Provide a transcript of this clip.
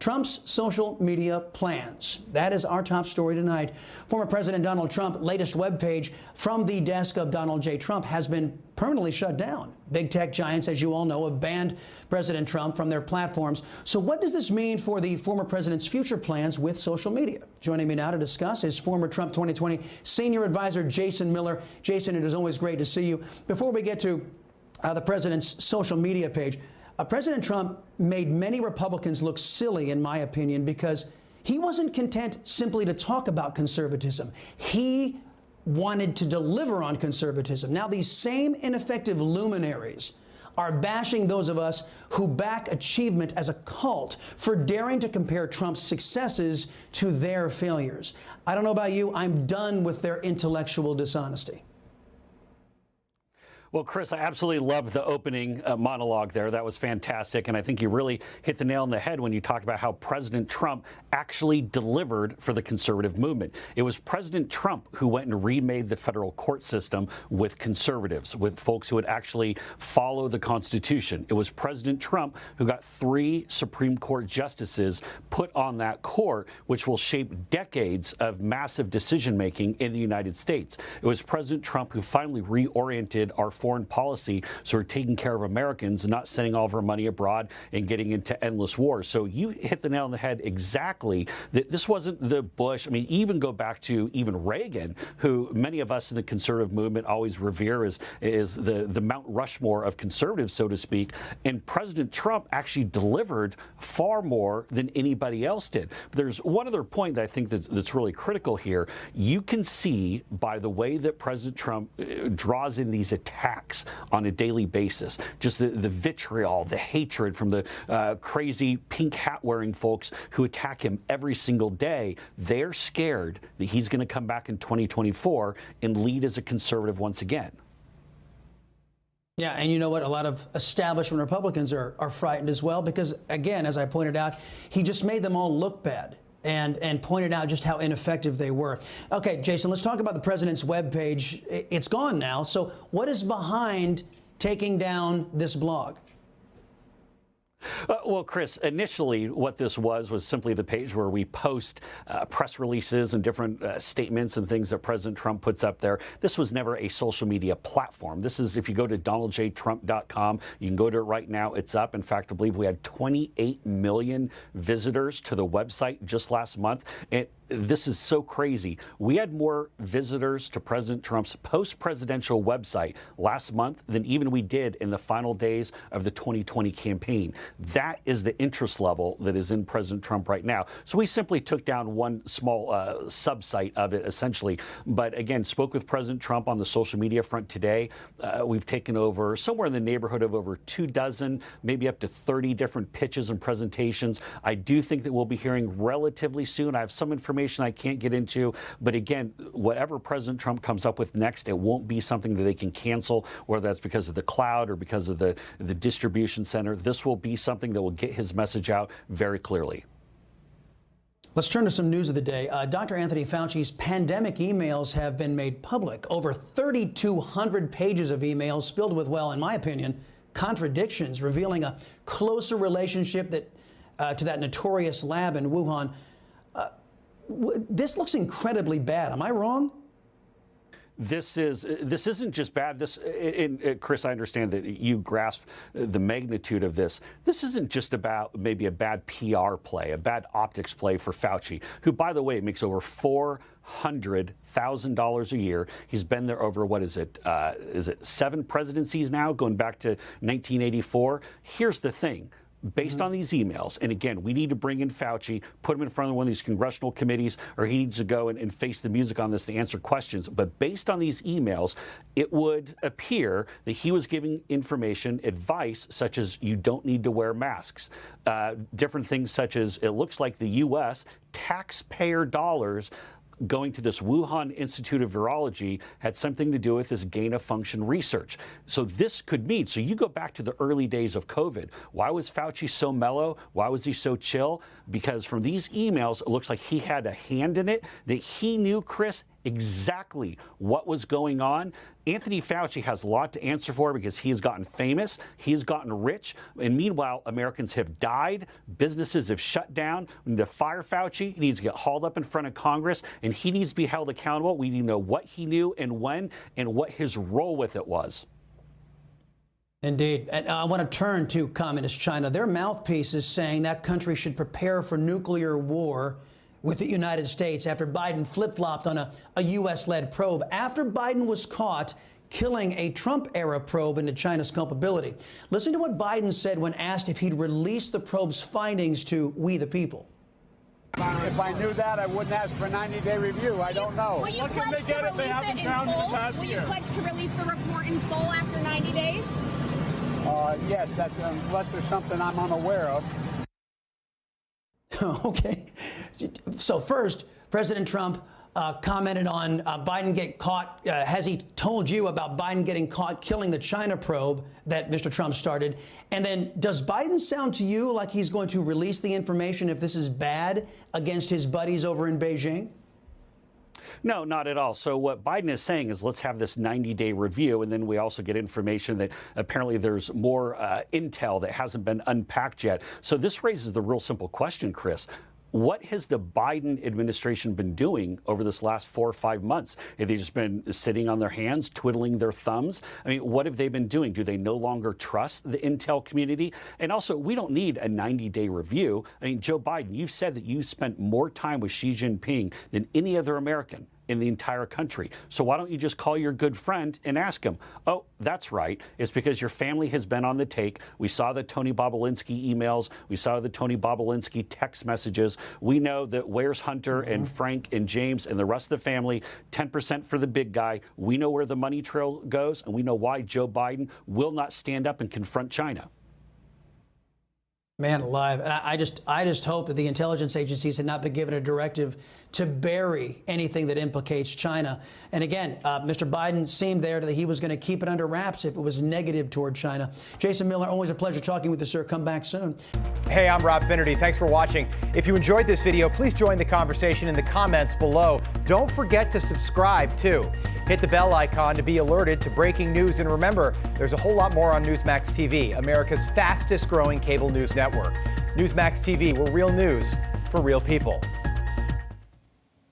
Trump's social media plans. That is our top story tonight. Former President Donald Trump's latest webpage from the desk of Donald J. Trump has been permanently shut down. Big tech giants, as you all know, have banned President Trump from their platforms. So what does this mean for the former president's future plans with social media? Joining me now to discuss is former Trump 2020 senior advisor Jason Miller. Jason, it is always great to see you. Before we get to the president's social media page, President Trump made many Republicans look silly, in my opinion, because he wasn't content simply to talk about conservatism. He wanted to deliver on conservatism. Now, these same ineffective luminaries are bashing those of us who back achievement as a cult for daring to compare Trump's successes to their failures. I don't know about you, I'm done with their intellectual dishonesty. Well, Chris, I absolutely loved the opening monologue there. That was fantastic. And I think you really hit the nail on the head when you talked about how President Trump actually delivered for the conservative movement. It was President Trump who went and remade the federal court system with conservatives, with folks who would actually follow the Constitution. It was President Trump who got 3 Supreme Court justices put on that court, which will shape decades of massive decision making in the United States. It was President Trump who finally reoriented our foreign policy, so we're taking care of Americans and not sending all of our money abroad and getting into endless wars. So you hit the nail on the head exactly. That this wasn't the Bush. I mean, even go back to even Reagan, who many of us in the conservative movement always revere as the Mount Rushmore of conservatives, so to speak. And President Trump actually delivered far more than anybody else did. But there's one other point that I think that's really critical here. You can see by the way that President Trump draws in these attacks on a daily basis, just the vitriol, the hatred from the crazy pink hat wearing folks who attack him every single day. They're scared that he's going to come back in 2024 and lead as a conservative once again. Yeah, and you know what? A lot of establishment Republicans are frightened as well because, again, as I pointed out, he just made them all look bad and pointed out just how ineffective they were. Okay, Jason, let's talk about the president's webpage. It's gone now. So what is behind taking down this blog? Well, Chris, initially what this was simply the page where we post press releases and different statements and things that President Trump puts up there. This was never a social media platform. This is, if you go to donaldjtrump.com, you can go to it right now. It's up. In fact, I believe we had 28 million visitors to the website just last month. And this is so crazy. We had more visitors to President Trump's post-presidential website last month than even we did in the final days of the 2020 campaign. That is the interest level that is in President Trump right now. So we simply took down one small subsite of it, essentially. But again, spoke with President Trump on the social media front today. We've taken over somewhere in the neighborhood of over 24, maybe up to 30 different pitches and presentations. I do think that we'll be hearing relatively soon. I have some information I can't get into, but again, whatever President Trump comes up with next, it won't be something that they can cancel, whether that's because of the cloud or because of the distribution center. This will be something that will get his message out very clearly. Let's turn to some news of the day. Dr. Anthony Fauci's pandemic emails have been made public. Over 3,200 pages of emails filled with, well, in my opinion, contradictions, revealing a closer relationship to that notorious lab in Wuhan. This looks incredibly bad. Am I wrong? This isn't just bad. Chris, I understand that you grasp the magnitude of this. This isn't just about maybe a bad PR play, a bad optics play for Fauci, who, by the way, makes over $400,000 a year. He's been there over, what is it 7 presidencies now, going back to 1984. Here's the thing. Based on these emails, and again, we need to bring in Fauci, put him in front of one of these congressional committees, or he needs to go and face the music on this to answer questions. But based on these emails, it would appear that he was giving information, advice, such as you don't need to wear masks. Different things such as it looks like the U.S. taxpayer dollars going to this Wuhan Institute of Virology had something to do with this gain-of-function research. So this could mean, so you go back to the early days of COVID. Why was Fauci so mellow? Why was he so chill? Because from these emails, it looks like he had a hand in it, that he knew, Chris, exactly what was going on. Anthony Fauci has a lot to answer for because he has gotten famous, he has gotten rich, and meanwhile, Americans have died, businesses have shut down. We need to fire Fauci. He needs to get hauled up in front of Congress, and he needs to be held accountable. We need to know what he knew and when, and what his role with it was. Indeed. And I want to turn to Communist China. Their mouthpiece is saying that country should prepare for nuclear war with the United States after Biden flip-flopped on a U.S.-led probe, after Biden was caught killing a Trump-era probe into China's culpability. Listen to what Biden said when asked if he'd release the probe's findings to we the people. If I knew that, I wouldn't ask for a 90-day review. I don't know. Will you pledge to release it in full? Will you pledge to release the report in full after 90 days? Yes, that's unless there's something I'm unaware of. Okay. So first, President Trump commented on Biden getting caught. Has he told you about Biden getting caught killing the China probe that Mr. Trump started? And then does Biden sound to you like he's going to release the information if this is bad against his buddies over in Beijing? No, not at all. So what Biden is saying is let's have this 90-day review, and then we also get information that apparently there's more intel that hasn't been unpacked yet. So this raises the real simple question, Chris. What has the Biden administration been doing over this last 4 or 5 months? Have they just been sitting on their hands, twiddling their thumbs? I mean, what have they been doing? Do they no longer trust the intel community? And also, we don't need a 90-day review. I mean, Joe Biden, you've said that you spent more time with Xi Jinping than any other American in the entire country. So why don't you just call your good friend and ask him? Oh, that's right. It's because your family has been on the take. We saw the Tony Bobolinsky emails. We saw the Tony Bobolinsky text messages. We know that where's Hunter and Frank and James and the rest of the family, 10% for the big guy. We know where the money trail goes, and we know why Joe Biden will not stand up and confront China. Man alive. I just hope that the intelligence agencies had not been given a directive to bury anything that implicates China. And again, Mr. Biden seemed there that he was going to keep it under wraps if it was negative toward China. Jason Miller, always a pleasure talking with you, sir. Come back soon. Hey, I'm Rob Finnerty. Thanks for watching. If you enjoyed this video, please join the conversation in the comments below. Don't forget to subscribe, too. Hit the bell icon to be alerted to breaking news. And remember, there's a whole lot more on Newsmax TV, America's fastest growing cable news network. Newsmax TV, where real news for real people.